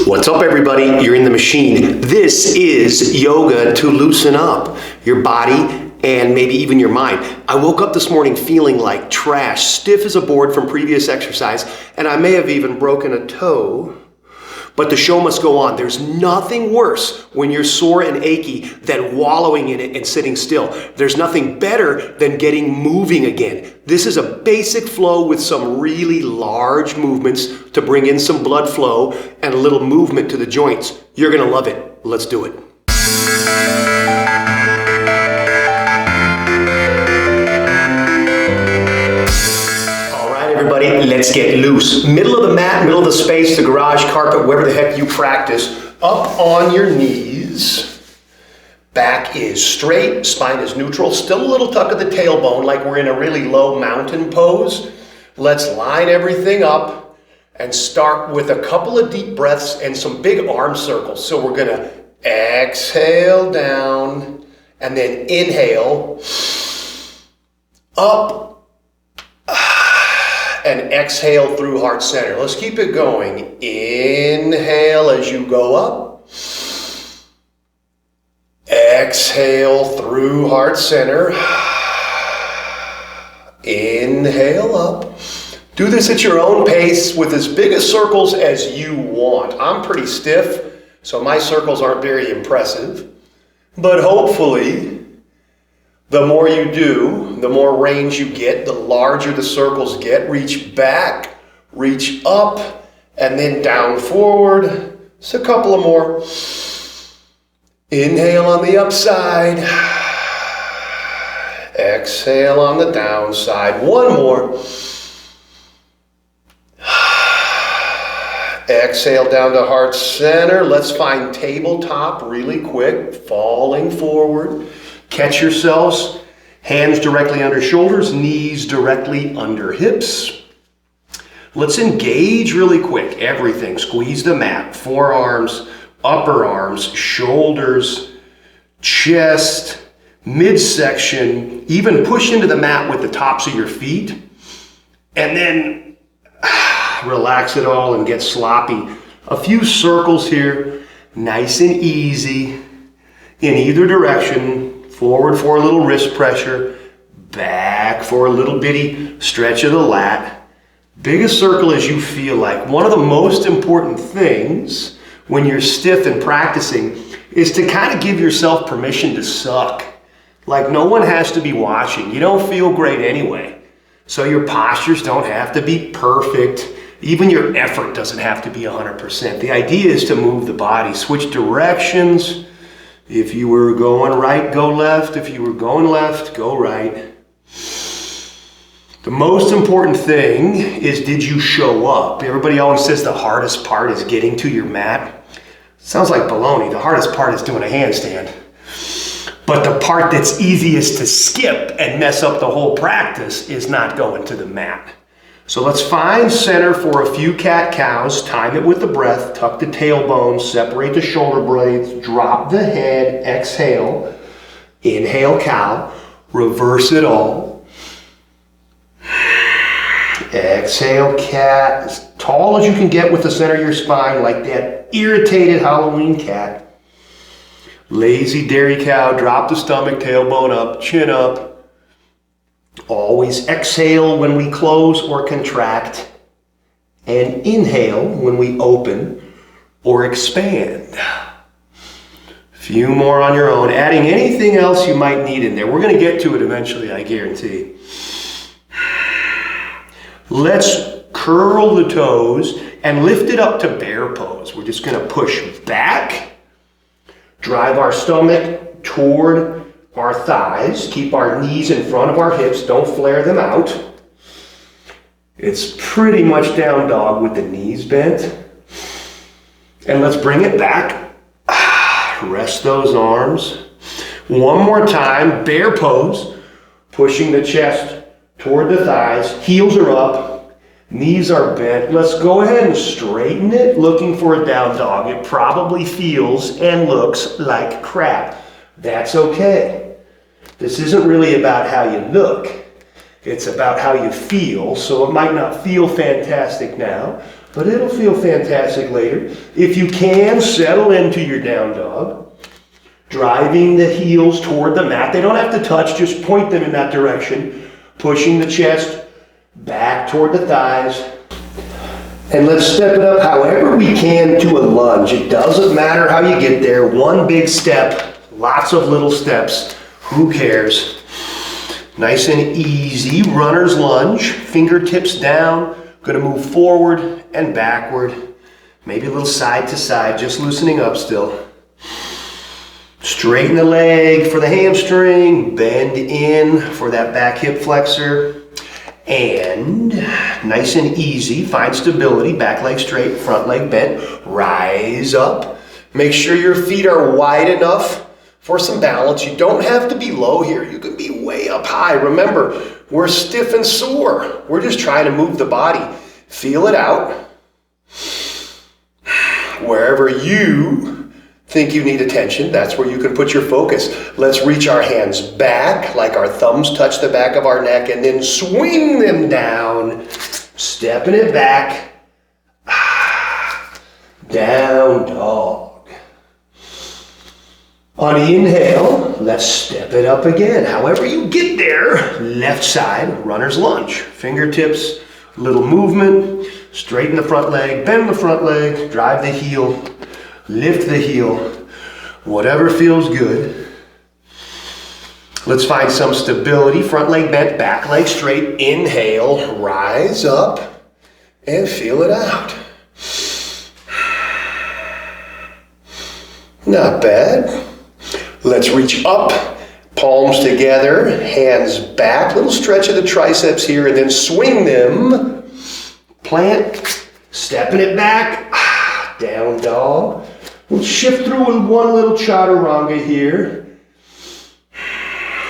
What's up, everybody? You're in the machine. This is yoga to loosen up your body and maybe even your mind. I woke up this morning feeling like trash, stiff as a board from previous exercise, and I may have even broken a toe. But the show must go on. There's nothing worse when you're sore and achy than wallowing in it and sitting still. There's nothing better than getting moving again. This is a basic flow with some really large movements to bring in some blood flow and a little movement to the joints. You're gonna love it. Let's do it. Everybody, let's get loose. Middle of the mat, middle of the space, the garage carpet, wherever the heck you practice. Up on your knees. Back is straight, spine is neutral. Still a little tuck of the tailbone like we're in a really low mountain pose. Let's line everything up and start with a couple of deep breaths and some big arm circles. So we're gonna exhale down and then inhale up and exhale through heart center. Let's keep it going. Inhale as you go up. Exhale through heart center. Inhale up. Do this at your own pace with as big a circles as you want. I'm pretty stiff, so my circles aren't very impressive. But hopefully, the more you do, the more range you get, the larger the circles get. Reach back, reach up, and then down forward. Just a couple of more. Inhale on the upside. Exhale on the downside. One more. Exhale down to heart center. Let's find tabletop really quick. Falling forward. Catch yourselves, hands directly under shoulders, knees directly under hips. Let's engage really quick, everything. Squeeze the mat, forearms, upper arms, shoulders, chest, midsection, even push into the mat with the tops of your feet. And then relax it all and get sloppy. A few circles here, nice and easy in either direction. Forward for a little wrist pressure, back for a little bitty stretch of the lat. Big a circle as you feel like. One of the most important things when you're stiff and practicing is to kind of give yourself permission to suck. Like no one has to be watching. You don't feel great anyway. So your postures don't have to be perfect. Even your effort doesn't have to be 100%. The idea is to move the body, switch directions. If you were going right, go left. If you were going left, go right. The most important thing is, did you show up? Everybody always says the hardest part is getting to your mat. Sounds like baloney. The hardest part is doing a handstand. But the part that's easiest to skip and mess up the whole practice is not going to the mat. So let's find center for a few cat-cows, time it with the breath, tuck the tailbone, separate the shoulder blades, drop the head, exhale, inhale cow, reverse it all. Exhale cat, as tall as you can get with the center of your spine, like that irritated Halloween cat. Lazy dairy cow, drop the stomach, tailbone up, chin up. Always exhale when we close or contract, and inhale when we open or expand. Few more on your own, adding anything else you might need in there. We're going to get to it eventually, I guarantee. Let's curl the toes and lift it up to bear pose. We're just going to push back, drive our stomach toward our thighs, keep our knees in front of our hips, don't flare them out. It's pretty much down dog with the knees bent. And let's bring it back. Rest those arms. One more time, bear pose, pushing the chest toward the thighs, heels are up, knees are bent. Let's go ahead and straighten it, looking for a down dog. It probably feels and looks like crap. That's okay. This isn't really about how you look. It's about how you feel. So it might not feel fantastic now, but it'll feel fantastic later. If you can, settle into your down dog, driving the heels toward the mat. They don't have to touch, just point them in that direction, pushing the chest back toward the thighs. And let's step it up however we can to a lunge. It doesn't matter how you get there. One big step, lots of little steps. Who cares? Nice and easy, runner's lunge, fingertips down. Gonna move forward and backward. Maybe a little side to side, just loosening up still. Straighten the leg for the hamstring, bend in for that back hip flexor. And nice and easy, find stability, back leg straight, front leg bent, rise up. Make sure your feet are wide enough for some balance. You don't have to be low here. You can be way up high. Remember, we're stiff and sore. We're just trying to move the body. Feel it out. Wherever you think you need attention, that's where you can put your focus. Let's reach our hands back like our thumbs touch the back of our neck and then swing them down, stepping it back. Down dog. On inhale, let's step it up again. However you get there, left side, runner's lunge. Fingertips, little movement, straighten the front leg, bend the front leg, drive the heel, lift the heel, whatever feels good. Let's find some stability, front leg bent, back leg straight. Inhale, rise up, and feel it out. Not bad. Let's reach up, palms together, hands back, little stretch of the triceps here, and then swing them. Plant, stepping it back, down dog. We'll shift through in one little chaturanga here.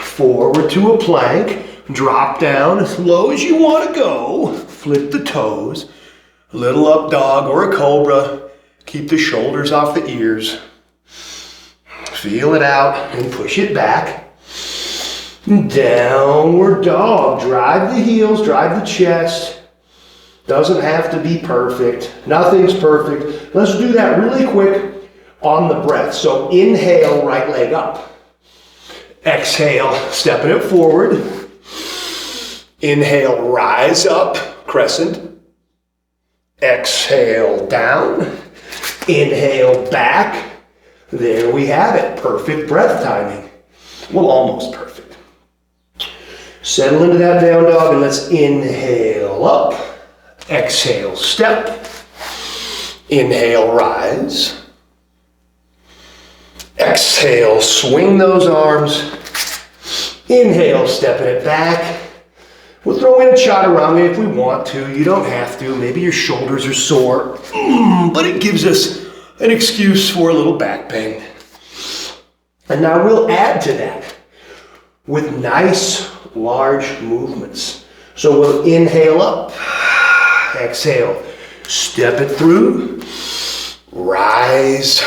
Forward to a plank, drop down as low as you want to go. Flip the toes, little up dog or a cobra. Keep the shoulders off the ears. Feel it out and push it back. Downward dog. Drive the heels, drive the chest. Doesn't have to be perfect. Nothing's perfect. Let's do that really quick on the breath. So inhale, right leg up. Exhale, stepping it forward. Inhale, rise up, crescent. Exhale, down. Inhale, back. There we have it. Perfect breath timing. Well, almost perfect. Settle into that down dog and let's inhale up. Exhale, step. Inhale, rise. Exhale, swing those arms. Inhale, stepping it back. We'll throw in a chaturanga if we want to. You don't have to. Maybe your shoulders are sore, but it gives us an excuse for a little back pain. And now we'll add to that with nice, large movements. So we'll inhale up, exhale, step it through, rise,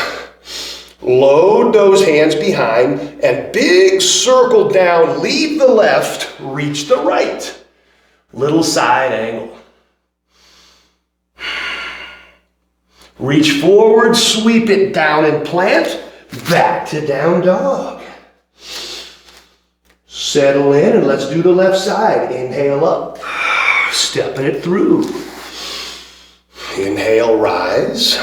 load those hands behind, and big circle down, leave the left, reach the right. Little side angle. Reach forward, sweep it down and plant, back to down dog. Settle in and let's do the left side. Inhale up, stepping it through. Inhale, rise.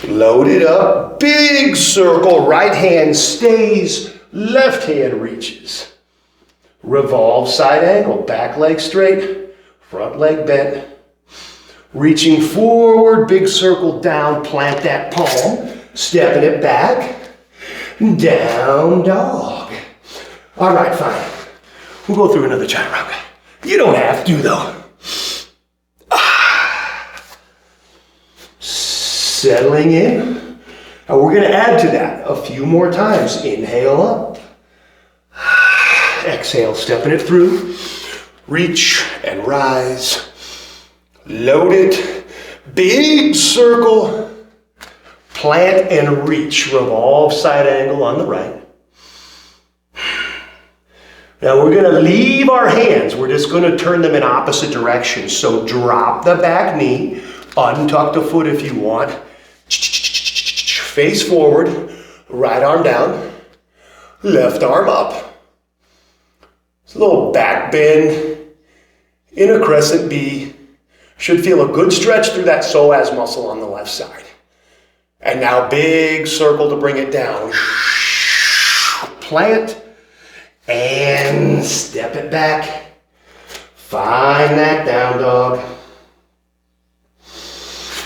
Load it up, big circle, right hand stays, left hand reaches. Revolved side angle, back leg straight, front leg bent. Reaching forward, big circle down, plant that palm, stepping it back, down dog. All right, fine. We'll go through another chaturanga. You don't have to though. Settling in. And we're gonna add to that a few more times. Inhale up. Exhale, stepping it through. Reach and rise. Load it, big circle, plant and reach, revolve side angle on the right. Now we're gonna leave our hands, we're just gonna turn them in opposite directions. So drop the back knee, Untuck the foot if you want. Face forward, right arm down, left arm up. It's a little back bend in a Crescent B. Should feel a good stretch through that psoas muscle on the left side. And now big circle to bring it down. Plant and step it back. Find that down dog.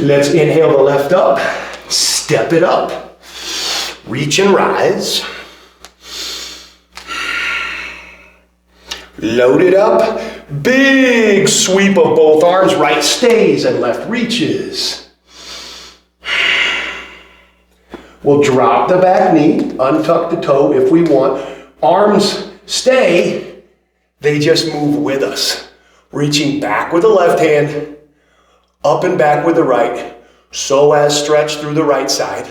Let's inhale the left up. Step it up. Reach and rise. Load it up. Big sweep of both arms. Right stays and left reaches. We'll drop the back knee, untuck the toe if we want. Arms stay, they just move with us. Reaching back with the left hand, up and back with the right, psoas stretch through the right side.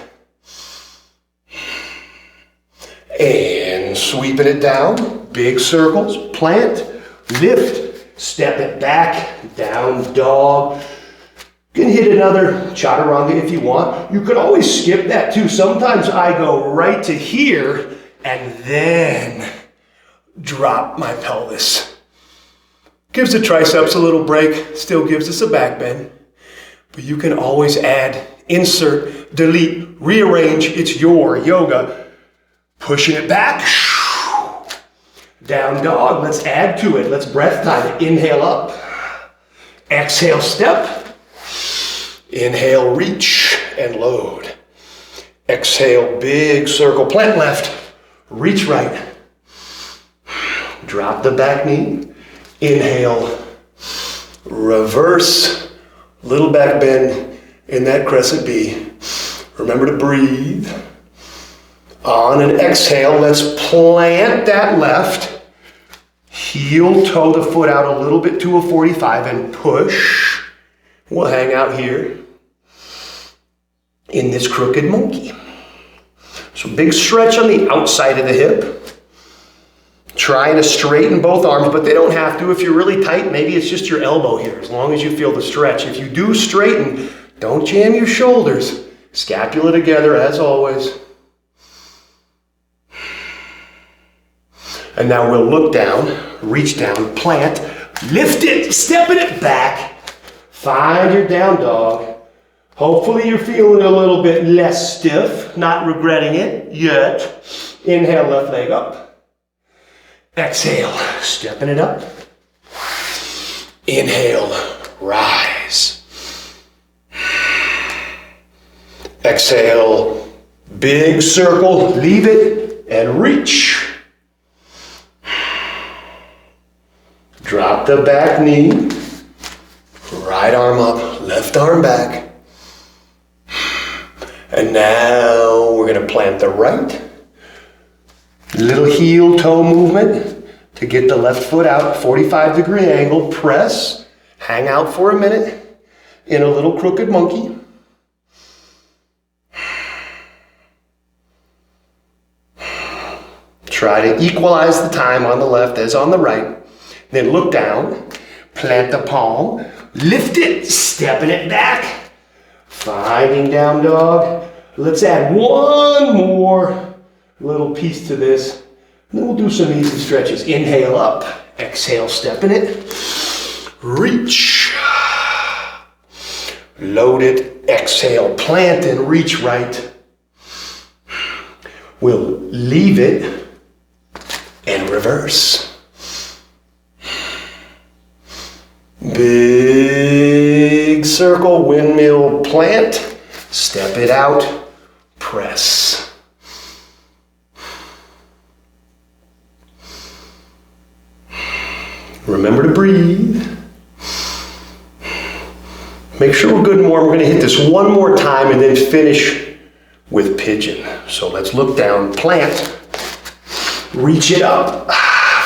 And sweeping it down, big circles, plant, lift, step it back, down dog. You can hit another chaturanga if you want. You could always skip that too. Sometimes I go right to here and then drop my pelvis. Gives the triceps a little break, still gives us a back bend. But you can always add, insert, delete, rearrange. It's your yoga. Pushing it back. Down dog, let's add to it. Let's breath time it. Inhale up. Exhale, step. Inhale, reach and load. Exhale, big circle, plant left, reach right. Drop the back knee. Inhale, reverse, little back bend in that Crescent B. Remember to breathe. On an exhale, let's plant that left. Heel toe the foot out a little bit to a 45 and push. We'll hang out here in this crooked monkey. So big stretch on the outside of the hip. Trying to straighten both arms, but they don't have to. If you're really tight, maybe it's just your elbow here, as long as you feel the stretch. If you do straighten, don't jam your shoulders. Scapula together as always. And now we'll look down, reach down, plant, lift it, stepping it back. Find your down dog. Hopefully you're feeling a little bit less stiff, not regretting it yet. Inhale, left leg up. Exhale, stepping it up. Inhale, rise. Exhale, big circle, leave it and reach. Drop the back knee. Right arm up, left arm back. And now we're going to plant the right. Little heel toe movement to get the left foot out, 45-degree angle, press, hang out for a minute in a little crooked monkey. Try to equalize the time on the left as on the right. Then look down, plant the palm, lift it, stepping it back. Finding down dog. Let's add one more little piece to this. Then we'll do some easy stretches. Inhale up, exhale, stepping it. Reach. Load it, exhale, plant and reach right. We'll leave it and reverse. Big circle, windmill, plant, step it out, press. Remember to breathe. Make sure we're good and warm. We're going to hit this one more time and then finish with pigeon. So let's look down, plant, reach it up,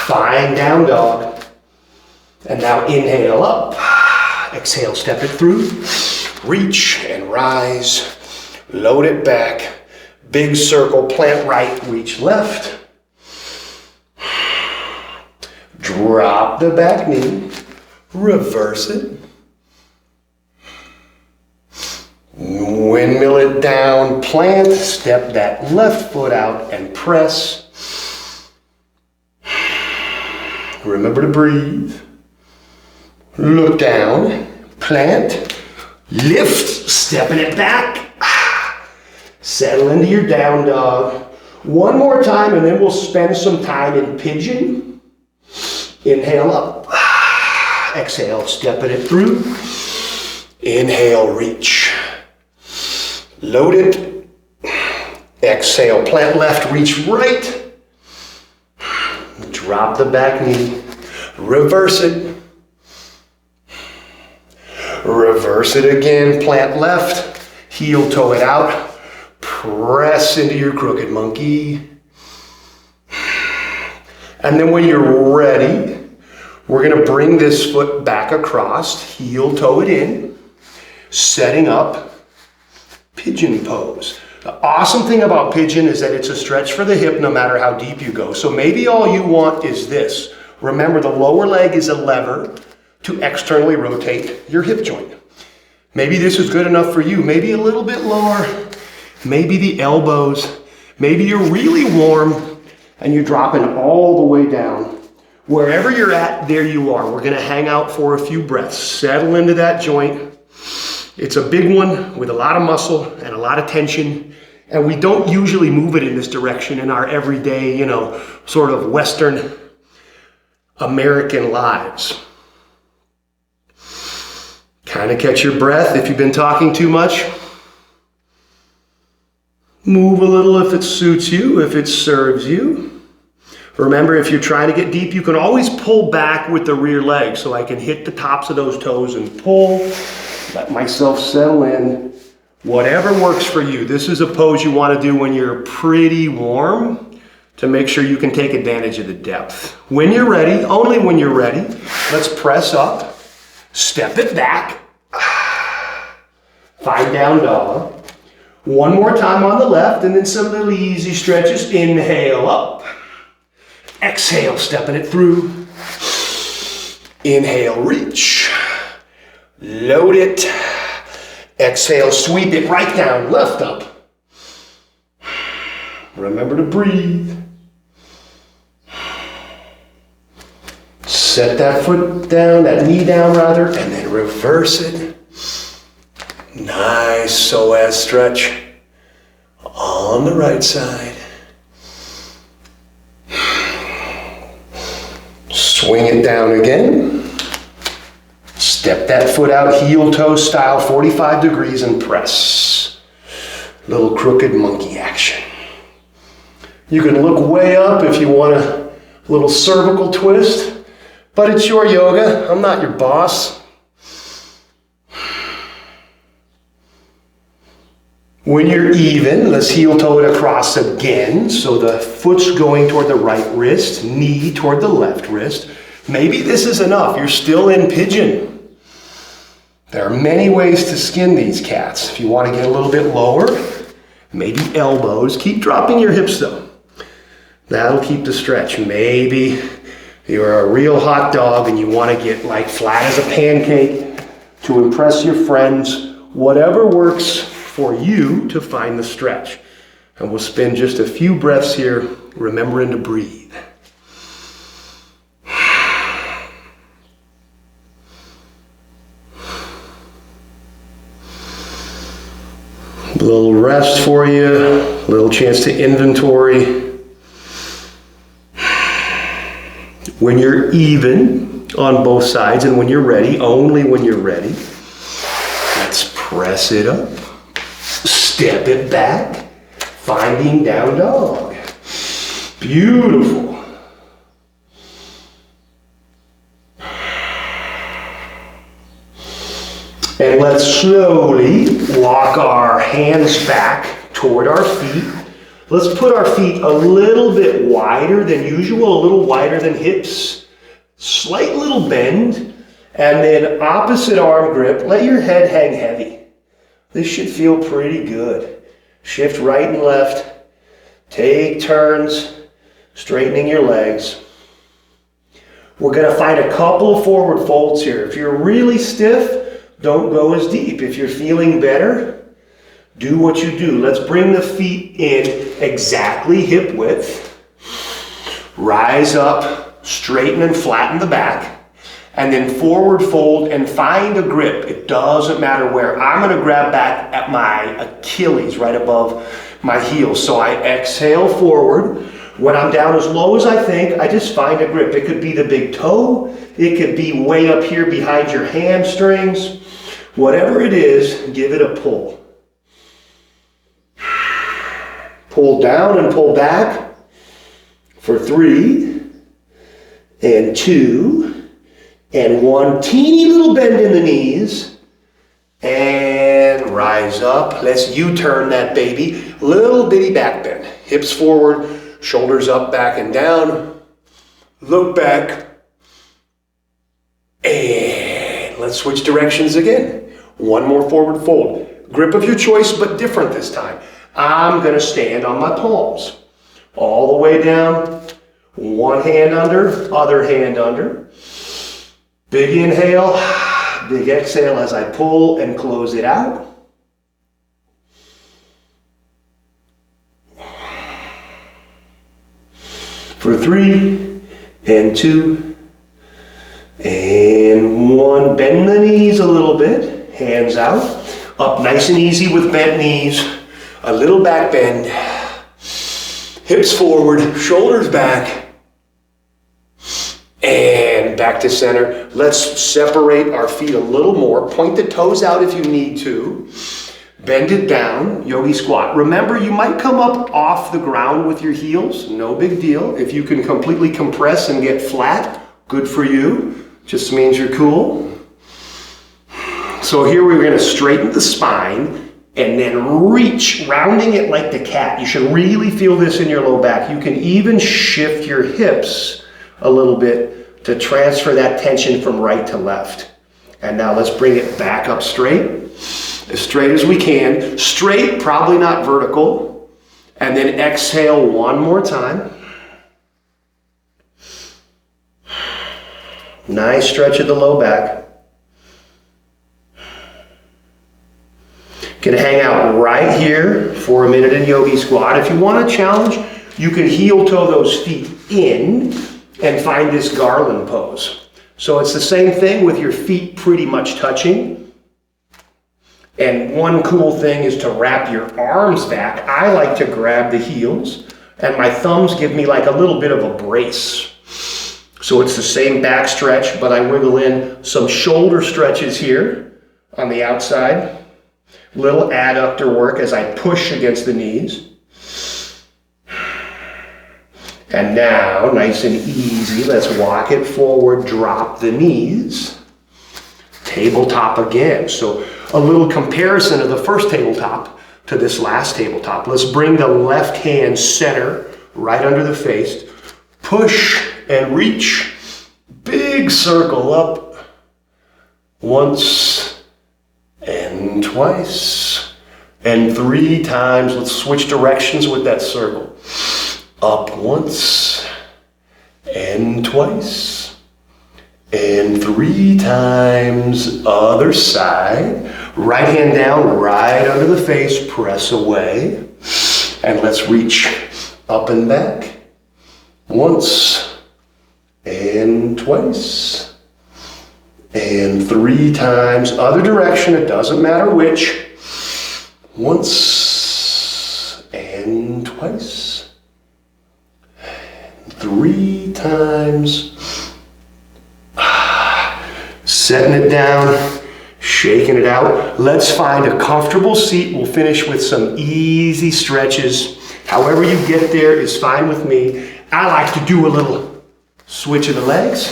find down dog. And now inhale up, exhale, step it through, reach and rise, load it back, big circle, plant right, reach left, drop the back knee, reverse it, Windmill it down, plant, step that left foot out and press. Remember to breathe. Look down, plant, lift, stepping it back. Settle into your down dog. One more time and then we'll spend some time in pigeon. Inhale up. Exhale, stepping it through. Inhale, reach. Load it. Exhale, plant left, reach right. Drop the back knee. Reverse it. Reverse it again, plant left. Heel toe it out. Press into your crooked monkey. And then when you're ready, we're going to bring this foot back across, heel toe it in, setting up pigeon pose. The awesome thing about pigeon is that it's a stretch for the hip no matter how deep you go. So maybe all you want is this. Remember, the lower leg is a lever to externally rotate your hip joint. Maybe this is good enough for you. Maybe a little bit lower. Maybe the elbows. Maybe you're really warm and you're dropping all the way down. Wherever you're at, there you are. We're gonna hang out for a few breaths. Settle into that joint. It's a big one with a lot of muscle and a lot of tension. And we don't usually move it in this direction in our everyday, sort of Western American lives. Kind of catch your breath if you've been talking too much. Move a little if it suits you, if it serves you. Remember, if you're trying to get deep, you can always pull back with the rear leg. So I can hit the tops of those toes and pull, let myself settle in. Whatever works for you. This is a pose you want to do when you're pretty warm to make sure you can take advantage of the depth. When you're ready, only when you're ready, let's press up, step it back, find down dog. One more time on the left, and then some little easy stretches. Inhale up. Exhale, stepping it through. Inhale, reach. Load it. Exhale, sweep it right down, left up. Remember to breathe. Set that foot down, that knee down rather, and then reverse it. Nice psoas stretch on the right side. Swing it down again. Step that foot out, heel toe style, 45 degrees and press. Little crooked monkey action. You can look way up if you want a little cervical twist, but it's your yoga. I'm not your boss. When you're even, let's heel toe it across again. So the foot's going toward the right wrist, knee toward the left wrist. Maybe this is enough. You're still in pigeon. There are many ways to skin these cats. If you want to get a little bit lower, maybe elbows. Keep dropping your hips though. That'll keep the stretch. Maybe you're a real hot dog and you want to get like flat as a pancake to impress your friends. Whatever works for you to find the stretch. And we'll spend just a few breaths here, remembering to breathe. A little rest for you, a little chance to inventory. When you're even on both sides and when you're ready, only when you're ready, let's press it up. Step it back, finding down dog. Beautiful. And let's slowly walk our hands back toward our feet. Let's put our feet a little bit wider than usual, a little wider than hips. Slight little bend, and then opposite arm grip. Let your head hang heavy. This should feel pretty good. Shift right and left. Take turns, straightening your legs. We're going to find a couple of forward folds here. If you're really stiff, don't go as deep. If you're feeling better, Do what you do. Let's bring the feet in exactly hip width. Rise up, straighten and flatten the back, and then forward fold and find a grip. It doesn't matter where. I'm gonna grab back at my Achilles, right above my heels. So I exhale forward. When I'm down as low as I think, I just find a grip. It could be the big toe. It could be way up here behind your hamstrings. Whatever it is, give it a pull. Pull down and pull back for 3 and 2 and 1. Teeny little bend in the knees and rise up. Let's U-turn that baby. Little bitty back bend. Hips forward, shoulders up, back and down. Look back. And let's switch directions again. One more forward fold. Grip of your choice, but different this time. I'm gonna stand on my palms. All the way down. One hand under, other hand under. Big inhale, big exhale as I pull and close it out. For 3 and 2 and 1. Bend the knees a little bit, hands out. Up nice and easy with bent knees. A little back bend. Hips forward, shoulders back. And back to center. Let's separate our feet a little more. Point the toes out if you need to. Bend it down, Yogi Squat. Remember, you might come up off the ground with your heels. No big deal. If you can completely compress and get flat, good for you. Just means you're cool. So here we're going to straighten the spine and then reach, rounding it like the cat. You should really feel this in your low back. You can even shift your hips a little bit to transfer that tension from right to left. And now let's bring it back up straight as we can. Straight, probably not vertical. And then exhale one more time. Nice stretch of the low back. Can hang out right here for a minute in Yogi Squat. If you want a challenge, you can heel toe those feet in and find this Garland Pose. So it's the same thing with your feet pretty much touching. And one cool thing is to wrap your arms back. I like to grab the heels and my thumbs give me like a little bit of a brace. So it's the same back stretch, but I wiggle in some shoulder stretches here on the outside. Little adductor work as I push against the knees. And now, nice and easy, let's walk it forward, drop the knees. Tabletop again. So a little comparison of the first tabletop to this last tabletop. Let's bring the left hand center right under the face. Push and reach. Big circle up. Once and twice and 3 times. Let's switch directions with that circle. Up once and twice and 3 times. Other side. Right hand down, right under the face, press away. And let's reach up and back. Once and twice and 3 times. Other direction, it doesn't matter which. Once and twice. 3 times. Setting it down, shaking it out. Let's find a comfortable seat. We'll finish with some easy stretches. However you get there is fine with me. I like to do a little switch of the legs,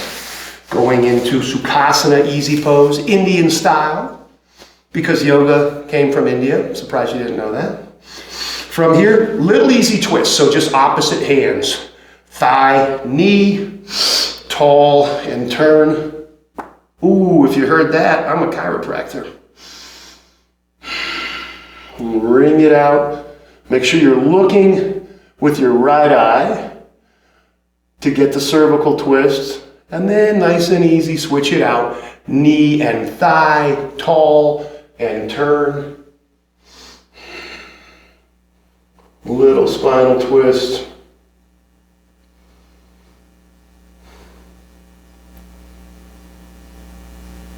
going into Sukasana, easy pose, Indian style, because yoga came from India. I'm surprised you didn't know that. From here, little easy twist, so just opposite hands. Thigh, knee, tall and turn. Ooh, if you heard that, I'm a chiropractor. Bring it out. Make sure you're looking with your right eye to get the cervical twist. And then nice and easy, switch it out. Knee and thigh, tall and turn. spinal twist.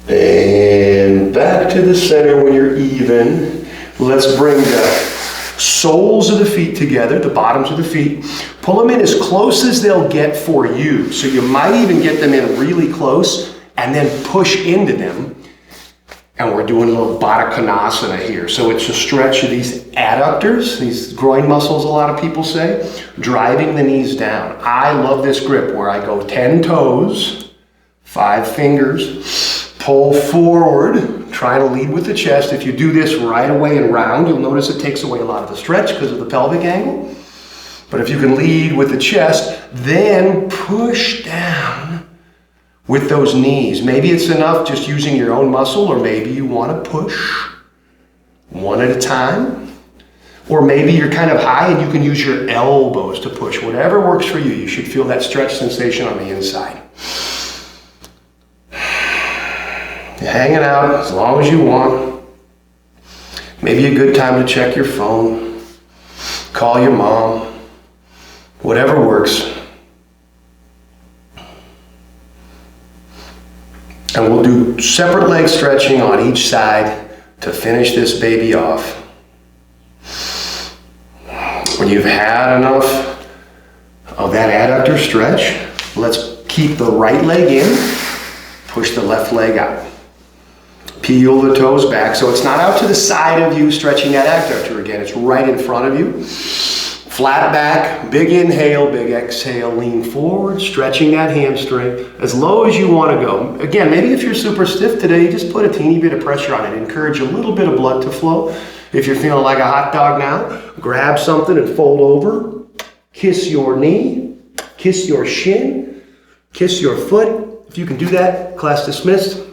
And back to the center when you're even. Let's bring the soles of the feet together, the bottoms of the feet. Pull them in as close as they'll get for you. So you might even get them in really close and then push into them. And we're doing a little Badakanasana here. So it's a stretch of these adductors, these groin muscles, a lot of people say, driving the knees down. I love this grip where I go 10 toes, 5 fingers, pull forward, try to lead with the chest. If you do this right away and round, you'll notice it takes away a lot of the stretch because of the pelvic angle. But if you can lead with the chest, then push down with those knees. Maybe it's enough just using your own muscle, or maybe you want to push one at a time. Or maybe you're kind of high and you can use your elbows to push. Whatever works for you. You should feel that stretch sensation on the inside. You're hanging out as long as you want. Maybe a good time to check your phone, call your mom, whatever works. And we'll do separate leg stretching on each side to finish this baby off. When you've had enough of that adductor stretch, let's keep the right leg in, push the left leg out. Peel the toes back so it's not out to the side of you stretching that adductor again, it's right in front of you. Flat back, big inhale, big exhale, lean forward, stretching that hamstring as low as you want to go. Again, maybe if you're super stiff today, just put a teeny bit of pressure on it. Encourage a little bit of blood to flow. If you're feeling like a hot dog now, grab something and fold over. Kiss your knee, kiss your shin, kiss your foot. If you can do that, class dismissed.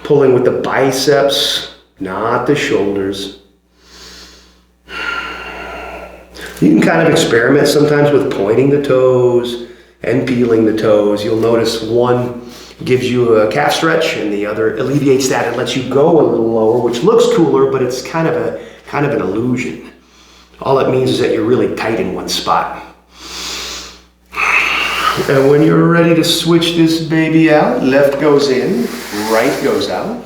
Pulling with the biceps, not the shoulders. You can kind of experiment sometimes with pointing the toes and peeling the toes. You'll notice one gives you a calf stretch and the other alleviates that and lets you go a little lower, which looks cooler, but it's kind of an illusion. All it means is that you're really tight in one spot. And when you're ready to switch this baby out, left goes in, right goes out.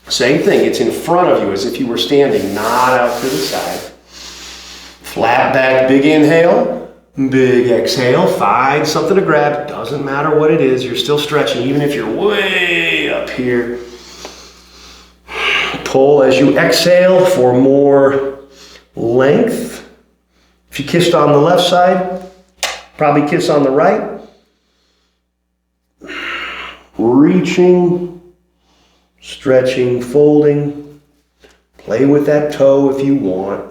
Same thing, it's in front of you as if you were standing, not out to the side. Flat back, big inhale, big exhale. Find something to grab. Doesn't matter what it is. You're still stretching, even if you're way up here. Pull as you exhale for more length. If you kissed on the left side, probably kiss on the right. Reaching, stretching, folding. Play with that toe if you want.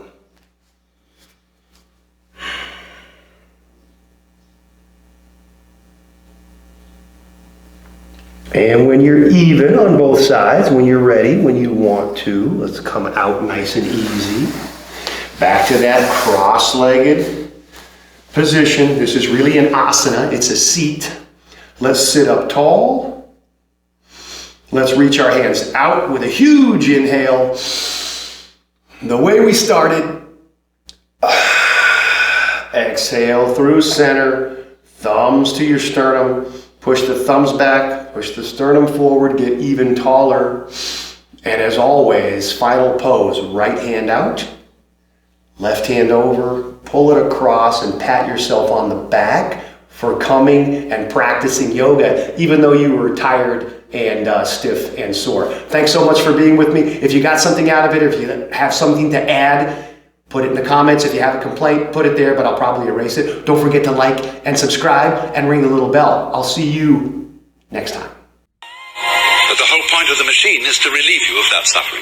And when you're even on both sides, when you're ready, when you want to, let's come out nice and easy. Back to that cross-legged position. This is really an asana. It's a seat. Let's sit up tall. Let's reach our hands out with a huge inhale. The way we started. Exhale through center. Thumbs to your sternum. Push the thumbs back, push the sternum forward, get even taller. And as always, final pose, right hand out, left hand over, pull it across and pat yourself on the back for coming and practicing yoga, even though you were tired and stiff and sore. Thanks so much for being with me. If you got something out of it, or if you have something to add, put it in the comments. If you have a complaint, put it there, but I'll probably erase it. Don't forget to like and subscribe and ring the little bell. I'll see you next time. But the whole point of the machine is to relieve you of that suffering.